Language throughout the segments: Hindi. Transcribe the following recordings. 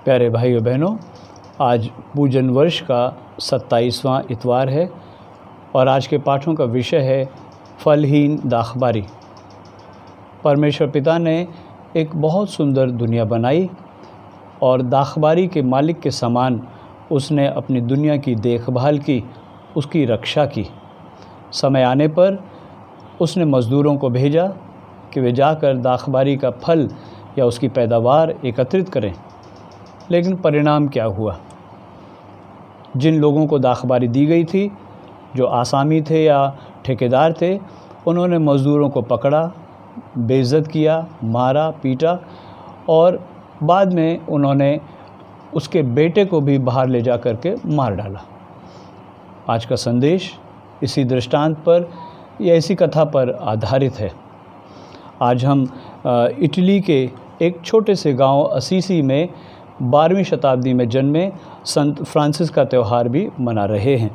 प्यारे भाइयों बहनों, आज पूजन वर्ष का 27वां इतवार है और आज के पाठों का विषय है फलहीन दाखबारी। परमेश्वर पिता ने एक बहुत सुंदर दुनिया बनाई और दाखबारी के मालिक के समान उसने अपनी दुनिया की देखभाल की, उसकी रक्षा की। समय आने पर उसने मज़दूरों को भेजा कि वे जाकर दाखबारी का फल या उसकी पैदावार एकत्रित करें। लेकिन परिणाम क्या हुआ? जिन लोगों को दाखबारी दी गई थी, जो आसामी थे या ठेकेदार थे, उन्होंने मज़दूरों को पकड़ा, बेइज्जत किया, मारा, पीटा और बाद में उन्होंने उसके बेटे को भी बाहर ले जा कर के मार डाला। आज का संदेश इसी दृष्टांत पर या इसी कथा पर आधारित है। आज हम इटली के एक छोटे से गांव असीसी में 12वीं शताब्दी में जन्मे संत फ्रांसिस का त्यौहार भी मना रहे हैं।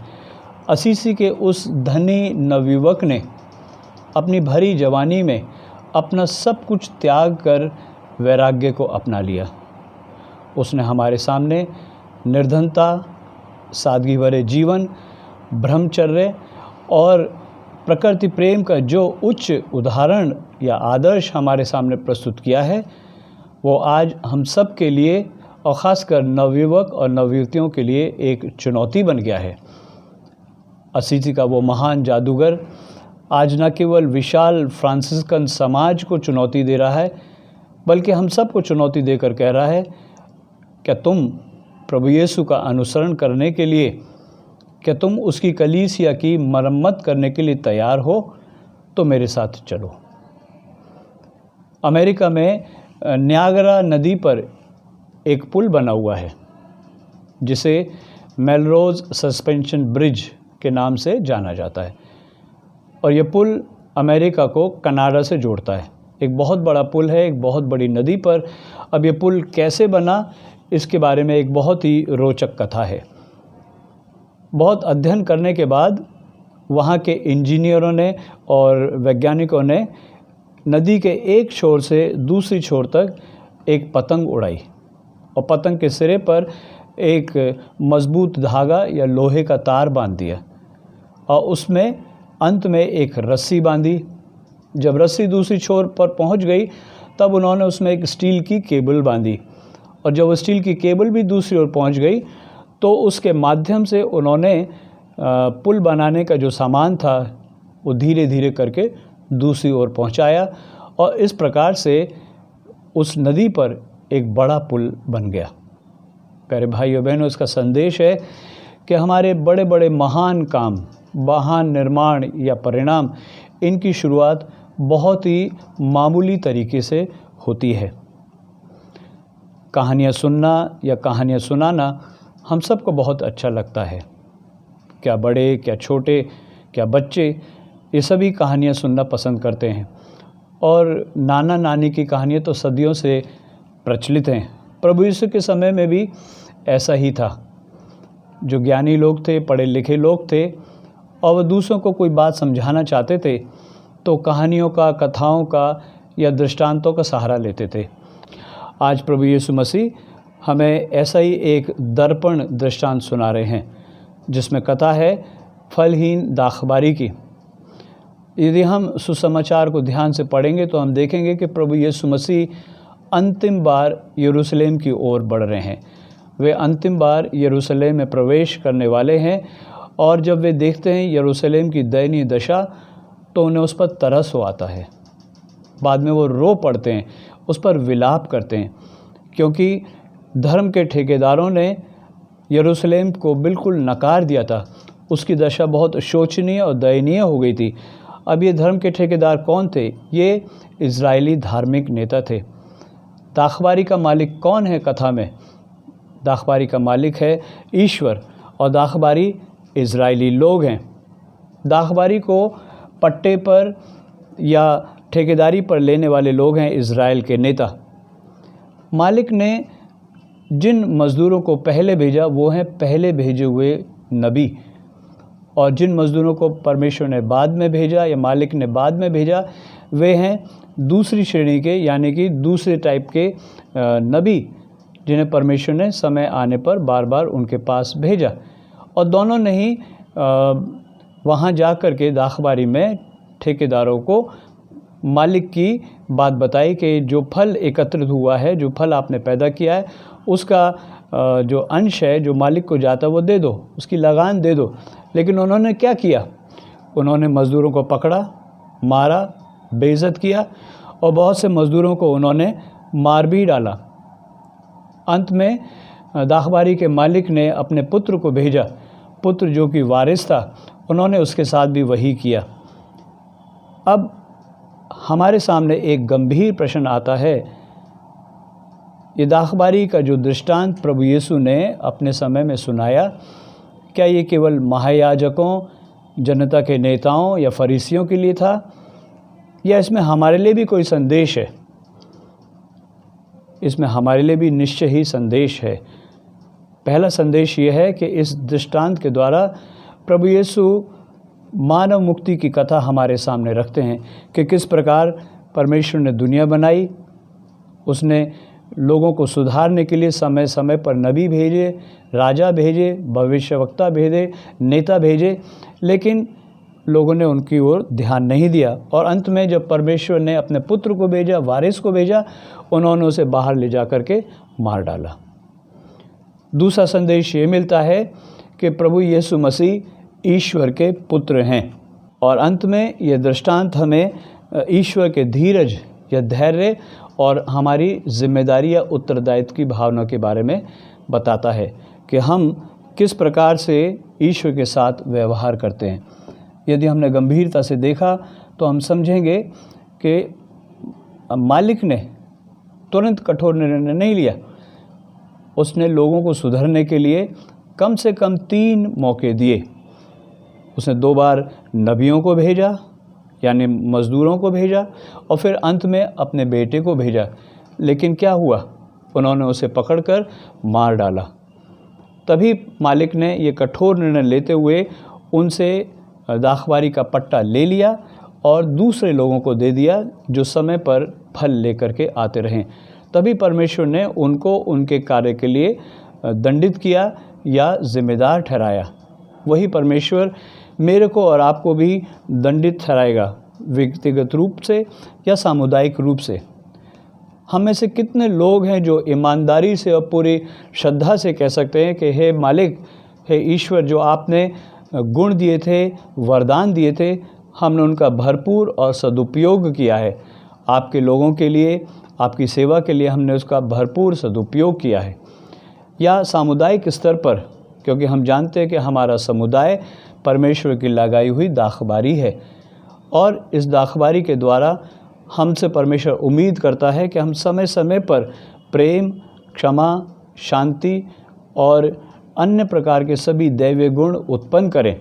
असीसी के उस धनी नवयुवक ने अपनी भरी जवानी में अपना सब कुछ त्याग कर वैराग्य को अपना लिया। उसने हमारे सामने निर्धनता, सादगी भरे जीवन, ब्रह्मचर्य और प्रकृति प्रेम का जो उच्च उदाहरण या आदर्श हमारे सामने प्रस्तुत किया है, वो आज हम सब के लिए और ख़ासकर नवयुवक और नवयुवतियों के लिए एक चुनौती बन गया है। असीसी का वो महान जादूगर आज न केवल विशाल फ्रांसिस्कन समाज को चुनौती दे रहा है, बल्कि हम सब को चुनौती देकर कह रहा है, क्या तुम प्रभु यीशु का अनुसरण करने के लिए, क्या तुम उसकी कलीसिया की मरम्मत करने के लिए तैयार हो? तो मेरे साथ चलो। अमेरिका में न्यागरा नदी पर एक पुल बना हुआ है जिसे मेलरोज सस्पेंशन ब्रिज के नाम से जाना जाता है और ये पुल अमेरिका को कनाडा से जोड़ता है। एक बहुत बड़ा पुल है, एक बहुत बड़ी नदी पर। अब ये पुल कैसे बना, इसके बारे में एक बहुत ही रोचक कथा है। बहुत अध्ययन करने के बाद वहाँ के इंजीनियरों ने और वैज्ञानिकों ने नदी के एक छोर से दूसरी छोर तक एक पतंग उड़ाई और पतंग के सिरे पर एक मजबूत धागा या लोहे का तार बांध दिया और उसमें अंत में एक रस्सी बांधी। जब रस्सी दूसरी छोर पर पहुंच गई, तब उन्होंने उसमें एक स्टील की केबल बांधी और जब वो स्टील की केबल भी दूसरी ओर पहुंच गई, तो उसके माध्यम से उन्होंने पुल बनाने का जो सामान था वो धीरे धीरे करके दूसरी ओर पहुंचाया और इस प्रकार से उस नदी पर एक बड़ा पुल बन गया। प्यारे भाइयों बहनों, इसका संदेश है कि हमारे बड़े बड़े महान काम, महान निर्माण या परिणाम, इनकी शुरुआत बहुत ही मामूली तरीके से होती है। कहानियाँ सुनना या कहानियाँ सुनाना हम सबको बहुत अच्छा लगता है। क्या बड़े, क्या छोटे, क्या बच्चे, ये सभी कहानियाँ सुनना पसंद करते हैं और नाना नानी की कहानियाँ तो सदियों से प्रचलित हैं। प्रभु यीशु के समय में भी ऐसा ही था। जो ज्ञानी लोग थे, पढ़े लिखे लोग थे और वह दूसरों को कोई बात समझाना चाहते थे तो कहानियों का, कथाओं का या दृष्टांतों का सहारा लेते थे। आज प्रभु यीशु मसीह हमें ऐसा ही एक दर्पण दृष्टांत सुना रहे हैं जिसमें कथा है फलहीन दाखबारी की। यदि हम सुसमाचार को ध्यान से पढ़ेंगे तो हम देखेंगे कि प्रभु यीशु मसीह अंतिम बार यरूशलेम की ओर बढ़ रहे हैं। वे अंतिम बार यरूशलेम में प्रवेश करने वाले हैं और जब वे देखते हैं यरूशलेम की दयनीय दशा, तो उन्हें उस पर तरस हो आता है। बाद में वो रो पड़ते हैं, उस पर विलाप करते हैं, क्योंकि धर्म के ठेकेदारों ने यरूशलेम को बिल्कुल नकार दिया था। उसकी दशा बहुत शोचनीय और दयनीय हो गई थी। अब ये धर्म के ठेकेदार कौन थे? ये इजरायली धार्मिक नेता थे। दाखबारी का मालिक कौन है कथा में? दाखबारी का मालिक है ईश्वर और दाखबारी इजरायली लोग हैं। दाखबारी को पट्टे पर या ठेकेदारी पर लेने वाले लोग हैं इजराइल के नेता। मालिक ने जिन मज़दूरों को पहले भेजा वो हैं पहले भेजे हुए नबी, और जिन मज़दूरों को परमेश्वर ने बाद में भेजा या मालिक ने बाद में भेजा वे हैं दूसरी श्रेणी के, यानी कि दूसरे टाइप के नबी जिन्हें परमेश्वर ने समय आने पर बार बार उनके पास भेजा। और दोनों ने ही वहाँ जा कर के दाखबारी में ठेकेदारों को मालिक की बात बताई कि जो फल एकत्रित हुआ है, जो फल आपने पैदा किया है, उसका जो अंश है जो मालिक को जाता है वो दे दो, उसकी लगान दे दो। लेकिन उन्होंने क्या किया? उन्होंने मज़दूरों को पकड़ा, मारा, बेइज्जत किया और बहुत से मज़दूरों को उन्होंने मार भी डाला। अंत में दाखबारी के मालिक ने अपने पुत्र को भेजा। पुत्र जो कि वारिस था, उन्होंने उसके साथ भी वही किया। अब हमारे सामने एक गंभीर प्रश्न आता है, ये दाखबारी का जो दृष्टांत प्रभु यीशु ने अपने समय में सुनाया, क्या ये केवल महायाजकों, जनता के नेताओं या फरीसियों के लिए था, या इसमें हमारे लिए भी कोई संदेश है? इसमें हमारे लिए भी निश्चय ही संदेश है। पहला संदेश ये है कि इस दृष्टांत के द्वारा प्रभु यीशु मानव मुक्ति की कथा हमारे सामने रखते हैं कि किस प्रकार परमेश्वर ने दुनिया बनाई। उसने लोगों को सुधारने के लिए समय समय पर नबी भेजे, राजा भेजे, भविष्यवक्ता भेजे, नेता भेजे, लेकिन लोगों ने उनकी ओर ध्यान नहीं दिया। और अंत में जब परमेश्वर ने अपने पुत्र को भेजा, वारिस को भेजा, उन्होंने उसे बाहर ले जा कर के मार डाला। दूसरा संदेश ये मिलता है कि प्रभु यीशु मसीह ईश्वर के पुत्र हैं। और अंत में ये दृष्टांत हमें ईश्वर के धीरज या धैर्य और हमारी जिम्मेदारी या उत्तरदायित्व की भावना के बारे में बताता है कि हम किस प्रकार से ईश्वर के साथ व्यवहार करते हैं। यदि हमने गंभीरता से देखा तो हम समझेंगे कि मालिक ने तुरंत कठोर निर्णय नहीं लिया। उसने लोगों को सुधरने के लिए कम से कम 3 मौके दिए। उसने 2 बार नबियों को भेजा, यानी मज़दूरों को भेजा, और फिर अंत में अपने बेटे को भेजा। लेकिन क्या हुआ? उन्होंने उसे पकड़कर मार डाला। तभी मालिक ने ये कठोर निर्णय लेते हुए उनसे दाखबारी का पट्टा ले लिया और दूसरे लोगों को दे दिया जो समय पर फल लेकर के आते रहें। तभी परमेश्वर ने उनको उनके कार्य के लिए दंडित किया या जिम्मेदार ठहराया। वही परमेश्वर मेरे को और आपको भी दंडित ठहराएगा, व्यक्तिगत रूप से या सामुदायिक रूप से। हम में से कितने लोग हैं जो ईमानदारी से और पूरी श्रद्धा से कह सकते हैं कि हे मालिक, हे ईश्वर, जो आपने गुण दिए थे, वरदान दिए थे, हमने उनका भरपूर और सदुपयोग किया है। आपके लोगों के लिए, आपकी सेवा के लिए हमने उसका भरपूर सदुपयोग किया है। या सामुदायिक स्तर पर, क्योंकि हम जानते हैं कि हमारा समुदाय परमेश्वर की लगाई हुई दाखबारी है, और इस दाखबारी के द्वारा हमसे परमेश्वर उम्मीद करता है कि हम समय समय पर प्रेम, क्षमा, शांति और अन्य प्रकार के सभी दैवीय गुण उत्पन्न करें।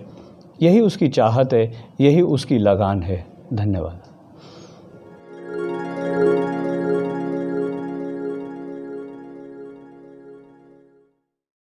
यही उसकी चाहत है, यही उसकी लगान है। धन्यवाद।